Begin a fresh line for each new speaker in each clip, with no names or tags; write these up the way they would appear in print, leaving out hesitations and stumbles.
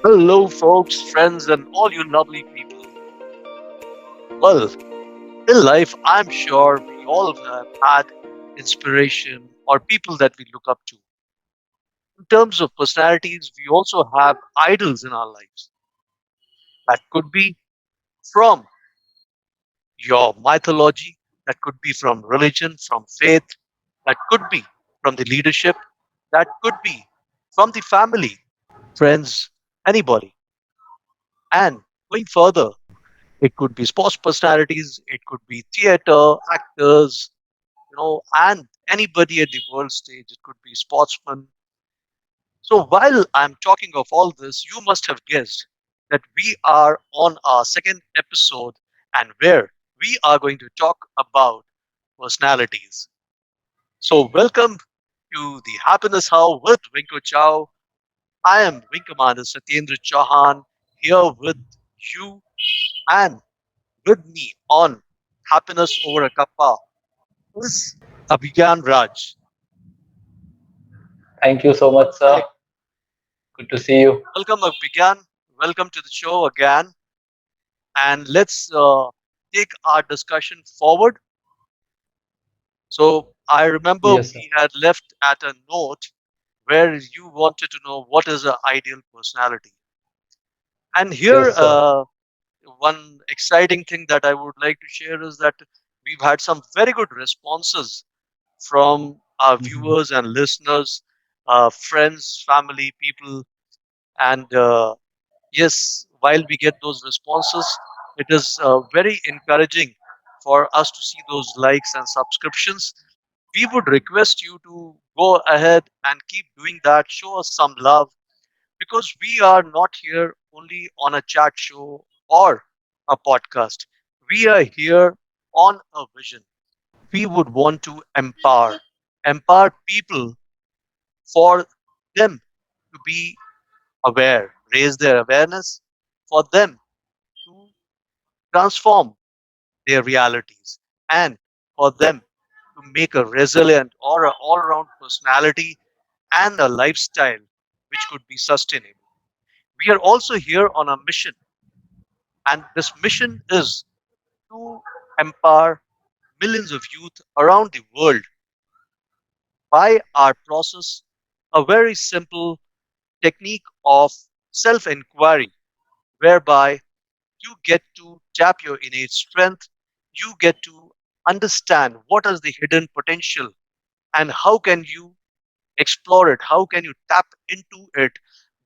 Hello, folks, friends, and all you lovely people. Well, in life, I'm sure we all have had inspiration or people that we look up to. In terms of personalities, we also have idols in our lives. That could be from your mythology, that could be from religion, from faith, that could be from the leadership, that could be from the family, friends, anybody. And going further, it could be sports personalities, it could be theater, actors, and anybody at the world stage. It could be sportsmen. So while I'm talking of all this, you must have guessed that we are on our second episode and where we are going to talk about personalities. So welcome to the Happiness How with Winko Chow. I am Wing Commander Satyendra Chauhan here with you and with me on Happiness Over a Cuppa is Abhigyan Raj.
Thank you so much, sir.
Perfect.
Good to see you.
Welcome, Abhigyan. Welcome to the show again. And let's take our discussion forward. So, I remember
Yes, sir.
we had left at a note where you wanted to know what is an ideal personality. And here,
Yes, sir.
one exciting thing that I would like to share is that we've had some very good responses from our
Mhm.
viewers and listeners, friends, family, people. And yes, while we get those responses, it is very encouraging for us to see those likes and subscriptions. We would request you to go ahead and keep doing that. Show us some love because we are not here only on a chat show or a podcast. We are here on a vision. We would want to empower people for them to be aware, raise their awareness, for them to transform their realities, and for them to make a resilient or an all around personality and a lifestyle which could be sustainable. We are also here on a mission, and this mission is to empower millions of youth around the world by our process, a very simple technique of self inquiry, whereby you get to tap your innate strength, you get to understand what is the hidden potential and how can you explore it, how can you tap into it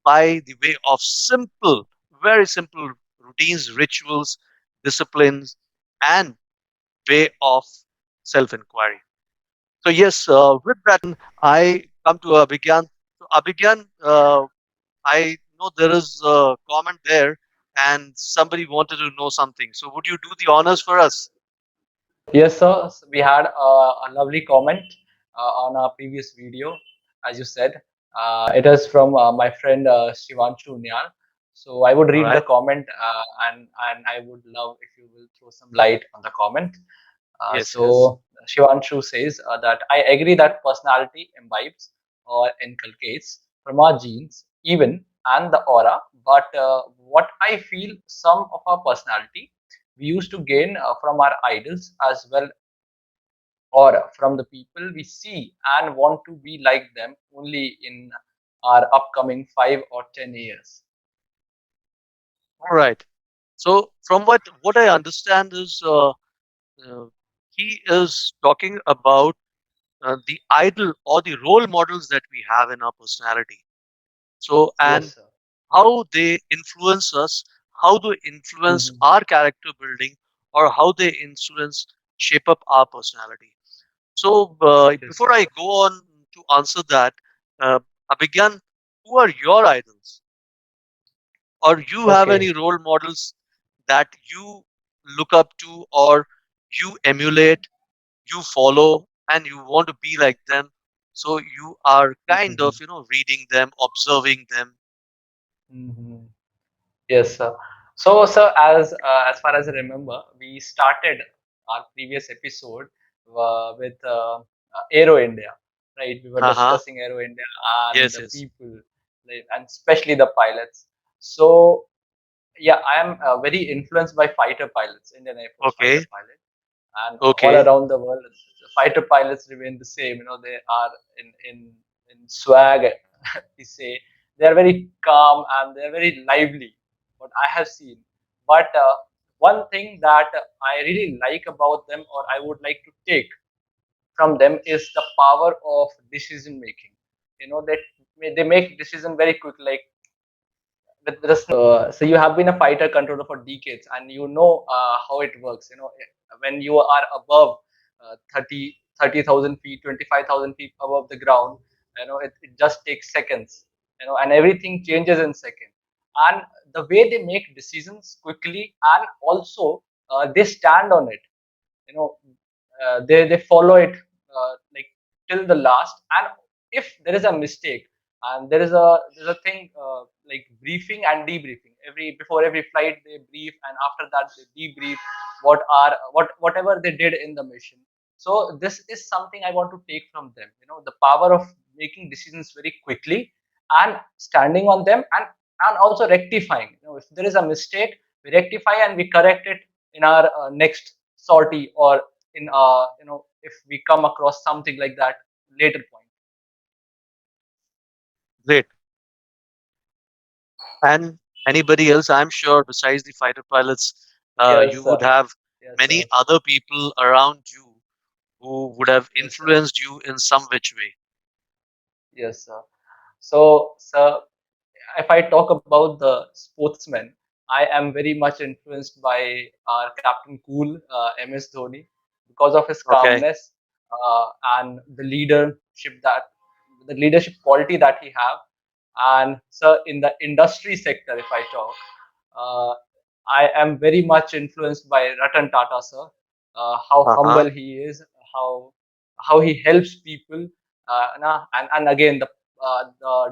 by the way of simple, very simple routines, rituals, disciplines, and way of self inquiry. So, yes, with that, I come to Abhigyan. So, Abhigyan, I know there is a comment there, and somebody wanted to know something. So, would you do the honors for us?
Yes, sir. We had a lovely comment on our previous video, as you said. It is from my friend Shivanshu Nyal. So I would
All
read the
right.
comment and I would love if you will throw some light on the comment.
Yes, yes.
So Shivanshu says that I agree that personality imbibes or inculcates from our genes, even and the aura. But what I feel, some of our personality we used to gain from our idols as well, or from the people we see and want to be like them only in our upcoming 5 or 10 years.
All right. So, from what I understand is uh, he is talking about the idol or the role models that we have in our personality. So, and
Yes, sir.
how they influence us, how they influence
Mhm.
our character building, or how they influence shape up our personality. So,
Yes,
before
sir.
I go on to answer that, uh, Abhigyan, who are your idols? Or you have
Okay.
any role models that you look up to or you emulate, you follow, and you want to be like them? So you are kind of,
Mhm.
reading them, observing them.
Mhm. Yes, sir. So, sir, as far as I remember, we started our previous episode with Aero India, right? We were
Haha.
discussing Aero India and
Yes,
the
yes.
people, like, and especially the pilots. So yeah, I am very influenced by fighter pilots, Indian Air Force fighter
Okay.
pilot, and all
Okay.
around the world, fighter pilots remain the same. They are in swag. We say they are very calm and they are very lively. What I have seen, but one thing that I really like about them, or I would like to take from them, is the power of decision making. They make decision very quick, like with a snap. So you have been a fighter controller for decades, and you know how it works. When you are above 30,000 feet, 25,000 feet above the ground, it just takes seconds. And everything changes in second. And the way they make decisions quickly, and also they stand on it. you know they follow it like till the last. And if there is a mistake, and there's a thing like briefing and debriefing, every before every flight they brief, and after that they debrief whatever they did in the mission. So this is something I want to take from them, the power of making decisions very quickly, and standing on them, and also rectifying. If there is a mistake, we rectify and we correct it in our next sortie, or in if we come across something like that later point.
Great. And anybody else, I'm sure, besides the fighter pilots, you
Yes,
would
sir.
have
Yes,
many
sir.
other people around you who would have
Yes, sir.
influenced you in some which way.
Yes, sir. So, sir, if I talk about the sportsmen, I am very much influenced by our Captain Cool, MS Dhoni, because of his
Okay.
calmness, and the leadership quality that he have. And so, in the industry sector, if I talk, uh, I am very much influenced by Ratan Tata, sir. How
Uh huh.
humble he is, how how he helps people, and again the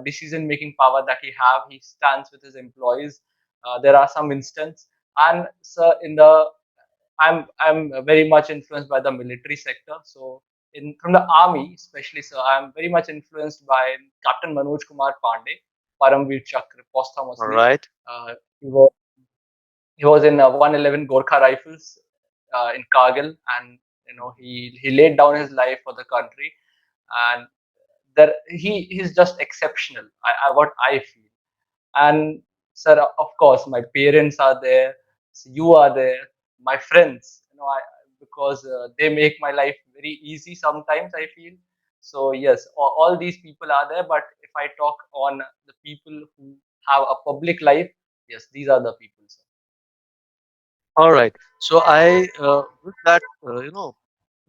decision making power that he stands with his employees. There are some instances, and so I'm very much influenced by the military sector. So in from the army especially, so I'm very much influenced by Captain Manoj Kumar Pandey, Paramveer Chakra
All
posthumously.
right.
He was in 111 Gorkha Rifles in Kargil, and he laid down his life for the country. And there he's just exceptional. What I feel. And sir, of course my parents are there, you are there, my friends, because they make my life very easy sometimes, I feel. So yes, all these people are there, but if I talk on the people who have a public life, yes, these are the people, sir.
All right. So I, with that,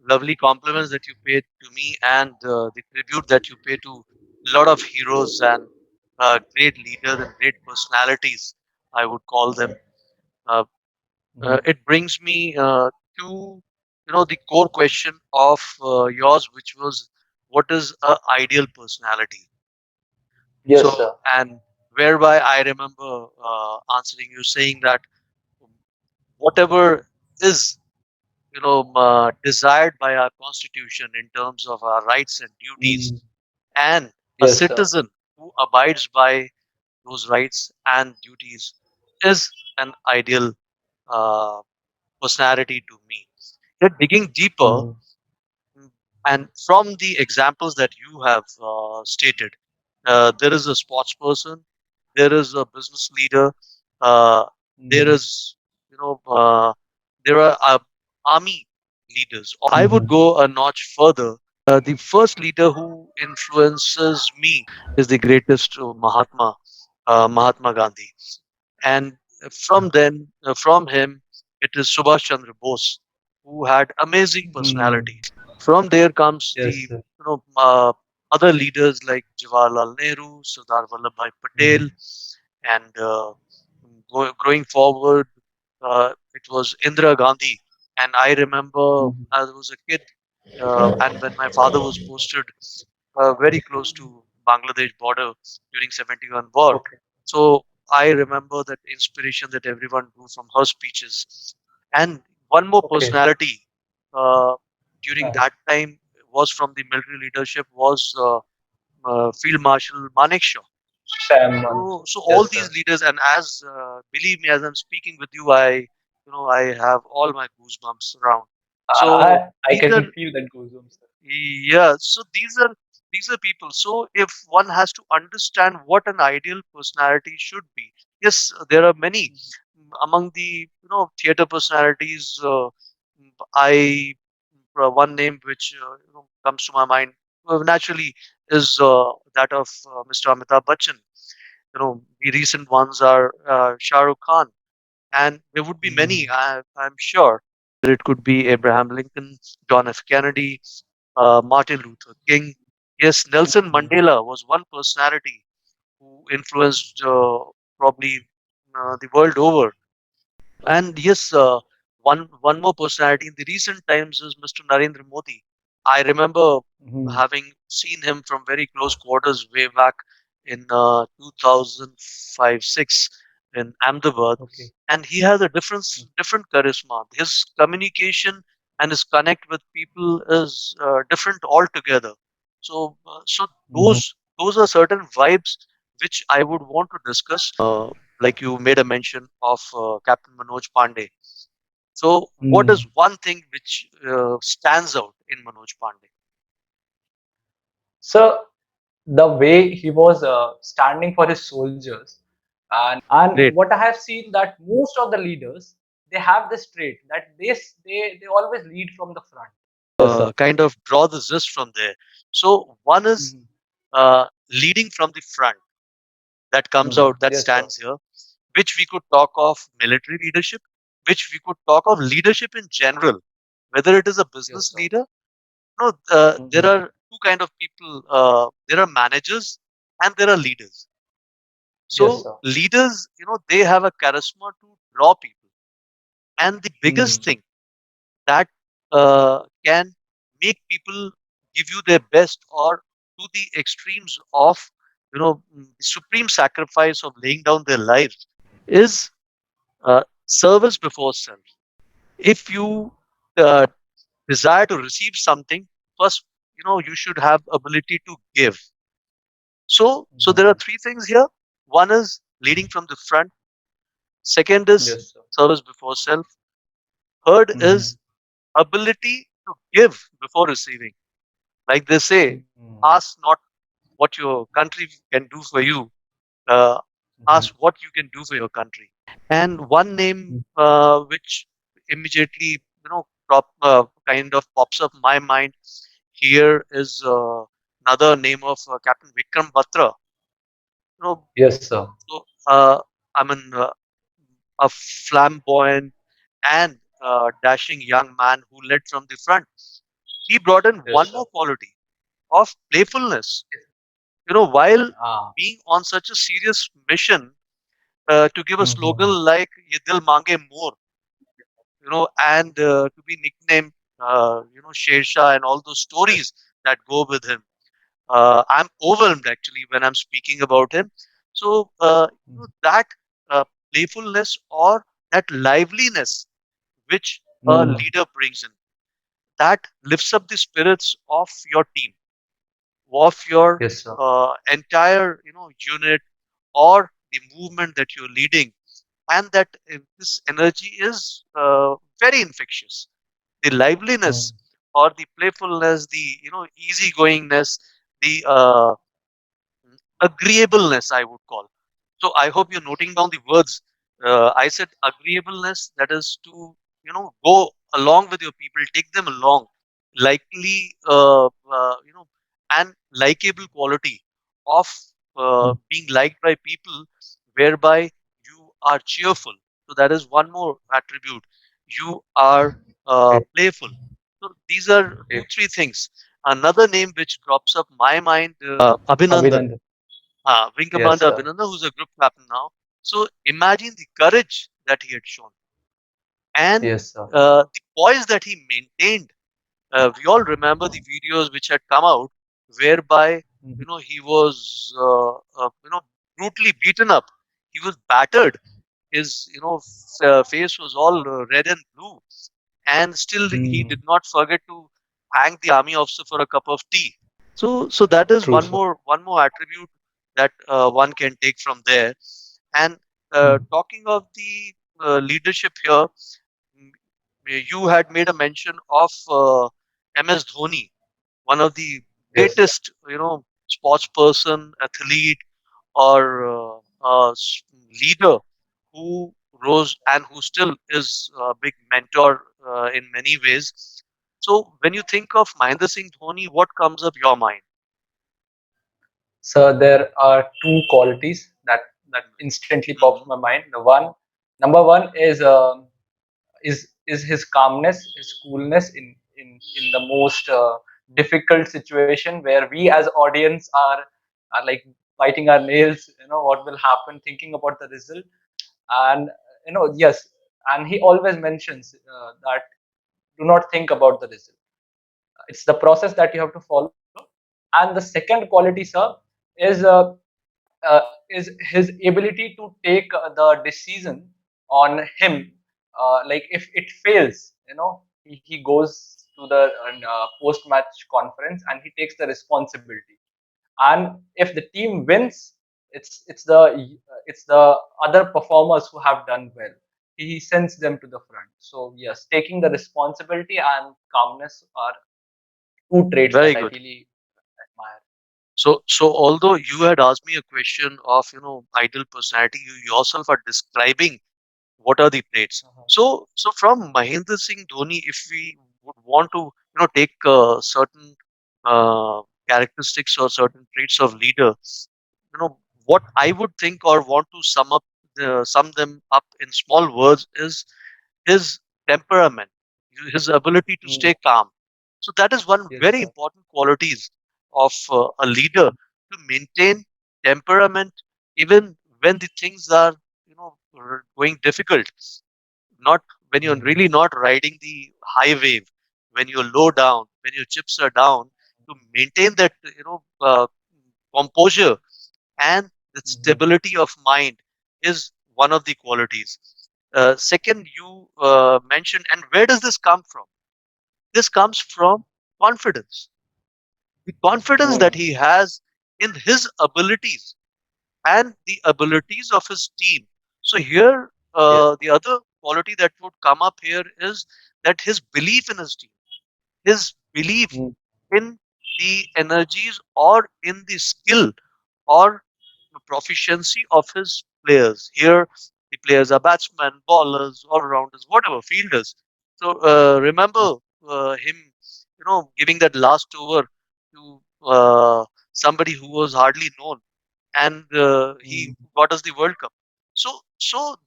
lovely compliments that you paid to me and the tribute that you pay to a lot of heroes and great leaders and great personalities, I would call them. Uh,
Mhm.
it brings me to, the core question of yours, which was, what is a ideal personality?
Yes,
So,
sir.
and whereby I remember answering you saying that whatever is desired by our constitution in terms of our rights and duties,
Mhm.
and a
Yes, sir.
citizen who abides by those rights and duties is an ideal uh, personality to me. Yet digging deeper,
Mhm.
mm, and from the examples that you have stated, there is a sports person, there is a business leader, uh, there
Mhm.
is, you know, uh, there are army leaders. I would
Mhm.
go a notch further. The first leader who influences me is the greatest Mahatma Gandhi, and from him, it is Subhash Chandra Bose, who had amazing
Mhm.
personality. From there comes the
Yes, sir.
other leaders like Jawaharlal Nehru, Sardar Vallabhbhai Patel,
Mhm.
and growing forward, it was Indira Gandhi. And I remember
Mhm.
I was a kid, and when my father was posted very close to Bangladesh border during 71 war.
Okay.
So I remember that inspiration that everyone drew from her speeches. And one more
Okay.
personality uh, during
Uh,
that time was from the military leadership was Field Marshal Manekshaw.
Salmons.
So all
Yes,
these
sir.
leaders, and as believe me, as I'm speaking with you, I have all my goosebumps around. So
I
these are,
can feel that goosebumps, sir.
yeah, so these are people. So if one has to understand what an ideal personality should be, yes, there are many among the theater personalities. I One name which comes to my mind naturally is that of Mr. Amitabh Bachchan. The recent ones are Shah Rukh Khan, and there would be many.
Mm,
I'm sure it could be Abraham Lincoln, John F. Kennedy, Martin Luther King. Yes, Nelson
mm,
Mandela was one personality who influenced probably the world over. And yes, one more personality in the recent times is Mr. Narendra Modi. I remember
mm.
having seen him from very close quarters way back in 2005-6 in Ahmedabad,
Okay.
and he has a different charisma. His communication and his connect with people is different altogether. So
Mhm.
those are certain vibes which I would want to discuss. Like you made a mention of Captain Manoj Pandey. So, what is
Mm.
one thing which stands out in Manoj Pandey?
So the way he was standing for his soldiers, and
Great.
what I have seen that most of the leaders, they have this trait that they always lead from the front. Yes, sir.
Kind of draw the gist from there. So, one is
Mhm.
leading from the front that comes
Mhm.
out, that
Yes, sir.
stands here, which we could talk of military leadership, which we could talk of leadership in general, whether it is a
Yes,
business
sir.
leader. No, there
Mhm.
are two kind of people. There are managers and there are leaders.
Yes,
So
sir.
leaders, they have a charisma to draw people. And the biggest
Mm.
thing that can make people give you their best or to the extremes of, supreme sacrifice of laying down their lives is service before self. If you uh, desire to receive something, first, you should have ability to give. So there are
Mhm.
three things here. One is leading from the front. Second is
Yes, sir.
service before self. Third
Mhm.
is ability to give before receiving. Like they say,
Mhm.
ask not what your country can do for you, uh,
Mhm.
ask what you can do for your country. And one name which immediately, kind of pops up my mind here is another name of Captain Vikram Batra. You know,
Yes, sir.
so I mean, a flamboyant and dashing young man who led from the front. He brought in
Yes,
one
sir.
more quality of playfulness. While
Ah.
being on such a serious mission to give a slogan
Mhm.
like "Ye Dil Mange More," and to be nicknamed, Sher Shah and all those stories that go with him. I'm overwhelmed actually when I'm speaking about him. So that uh, playfulness or that liveliness which a
Mm.
leader brings in, that lifts up the spirits of your team, of your
Yes, sir.
entire unit or the movement that you're leading, and that this energy is very infectious. The liveliness
Mm.
or the playfulness, the easygoingness, the agreeableness, I would call. So I hope you're noting down the words. I said agreeableness, that is to go along with your people, take them along, likely and likable quality of
Mm.
being liked by people, whereby you are cheerful. So that is one more attribute. You are
Great.
playful. So these are two,
Great.
three things. Another name which crops up my mind, Abhinandan.
Abhinandan.
Wing
Yes,
Commander
sir.
Abhinandan, who's a group captain now. So imagine the courage that he had shown and
Yes, sir.
the poise that he maintained. We all remember the videos which had come out whereby
Mhm.
he was brutally beaten up. He was battered. His face was all red and blue, and still he
Mm.
did not forget to thank the army officer for a cup of tea. So that is
True, sir.
one more attribute that one can take from there. And
Mm.
talking of the leadership here, mm, you had made a mention of MS Dhoni, one of the
Yes, sir.
greatest, sports person, athlete, or leader who rose and who still is a big mentor in many ways. So when you think of Mahendra Singh Dhoni, what comes up your mind?
So there are two qualities that instantly pops
Hmm.
my mind. The one, number one is his calmness, his coolness in the most difficult situation where we as audience are like biting our nails. You know what will happen, thinking about the result, and yes, and he always mentions that do not think about the result. It's the process that you have to follow. And the second quality, sir, is uh, is his ability to take the decision on him. Like if it fails, he goes to the post match conference and he takes the responsibility. And if the team wins, it's the other performers who have done well. He sends them to the front. So yes, taking the responsibility and calmness are two traits that
Very
I
good.
really admire.
So although you had asked me a question of, ideal personality, you yourself are describing what are the traits.
Uh-huh.
So from Mahendra Singh Dhoni, if we would want to, take certain uh, characteristics or certain traits of leader, what I would think or want to sum them up in small words is his temperament, his ability to
Mm,
stay calm. So that is one
yes,
very
sir.
important qualities of a leader, to maintain temperament even when the things are, going difficult. Not when you're
Mm,
really not riding the high wave, when you're low down, when your chips are down, to maintain that, composure and the
mhm.
stability of mind is one of the qualities. Second, you mentioned, and where does this come from? This comes from confidence. The confidence that
Mm,
he has in his abilities and the abilities of his team. So here,
yes.
the other quality that would come up here is that his belief in his team, his belief
Mm,
in the energies or in the skill or proficiency of his players. Here, the players are batsmen, bowlers, all rounders, whatever, fielders. So
mm,
remember him, giving that last over to somebody who was hardly known, and he
mm.
got us the World Cup. So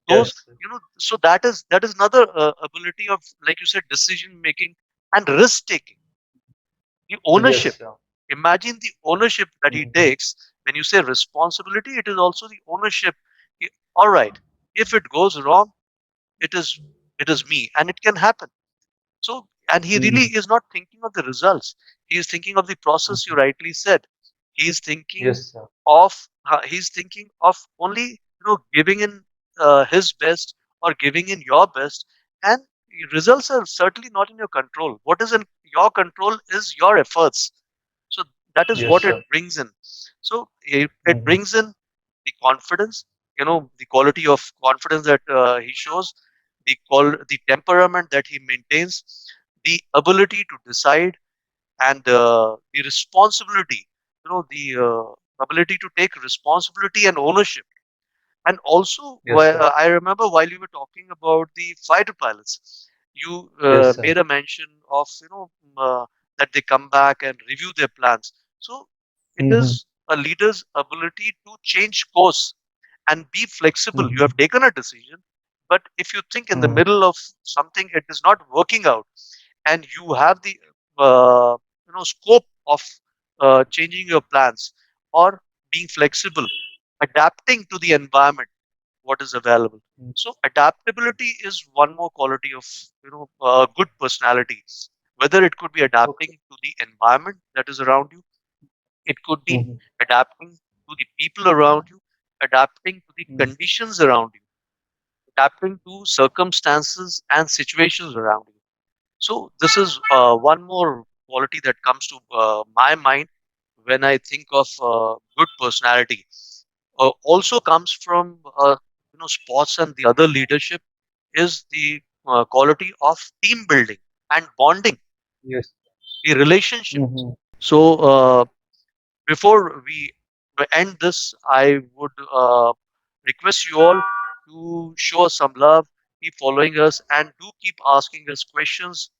those,
Yes.
so that is another ability of, like you said, decision making and risk taking, the ownership.
Yes, sir.
Imagine the ownership that he
Mhm.
takes. When you say responsibility, it is also the ownership. All right, if it goes wrong, it is it is me, and it can happen. So, and he really
Mhm.
is not thinking of the results. He is thinking of the process. You
Mhm.
rightly said. He is thinking
Yes, sir.
he's thinking of only, giving in his best, or giving in your best, and results are certainly not in your control. What is in your control is your efforts. So that is
Yes,
what it
sir.
brings in. So it
Mhm.
brings in the confidence, the quality of confidence that he shows, the temperament that he maintains, the ability to decide, and the responsibility, the ability to take responsibility and ownership. And also,
Yes, sir.
I remember while you were talking about the fighter pilots, you
Yes, sir.
made a mention of, that they come back and review their plans. So it
Mhm.
is a leader's ability to change course and be flexible. You
Mhm.
have taken a decision, but if you think in the
Mhm.
middle of something it is not working out, and you have the uh, scope of changing your plans, or being flexible, adapting to the environment, what is available.
Mhm.
So adaptability is one more quality of, good personality. Whether it could be adapting
Okay.
to the environment that is around you, it could be
Mhm.
adapting to the people around you, adapting to the
Mhm.
conditions around you, adapting to circumstances and situations around you. So this is one more quality that comes to my mind when I think of good personality also comes from sports and the other leadership is the quality of team building and bonding,
Yes.
the relationship.
Mm-hmm.
So before we end this, I would request you all to show us some love, keep following us, and do keep asking us questions.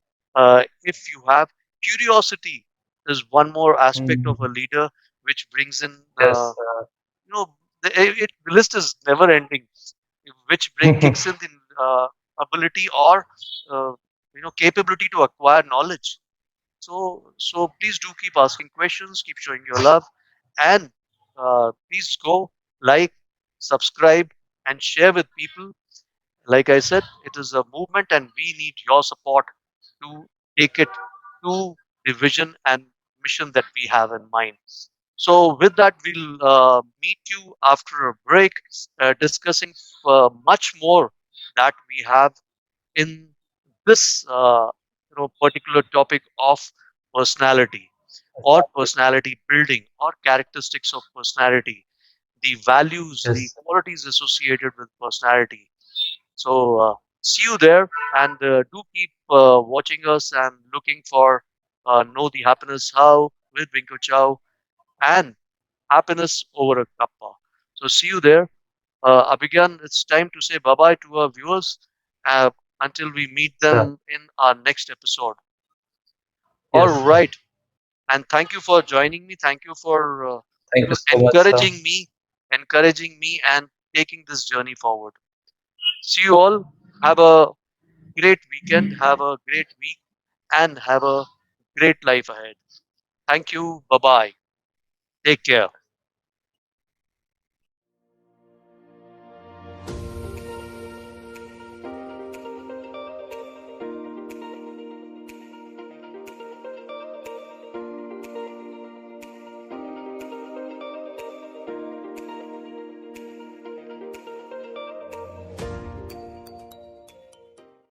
If you have curiosity, is one more aspect of a
Mm-hmm.
leader which brings in,
Yes.
you know, the list is never ending, which kicks in the ability or uh, capability to acquire knowledge. So please do keep asking questions, keep showing your love, and please go like, subscribe, and share with people. Like I said, it is a movement, and we need your support to take it to the vision and mission that we have in mind. So, with that, we'll meet you after a break, discussing much more that we have in this particular topic of personality or
Exactly.
personality building or characteristics of personality, the values, the
Yes.
qualities associated with personality. So see you there, and do keep watching us and looking for Know the Happiness How with Vinko Chow and Happiness Over a Cuppa. So see you there. Abhigyan, it's time to say bye bye to our viewers uh, until we meet
Sure.
them in our next episode. All
Yes.
right. And thank you for joining me. Thank you for
Thank you so much, sir.
encouraging me, and taking this journey forward. See you all. Have a great weekend. Have a great week, and have a great life ahead. Thank you. Bye bye. Take care.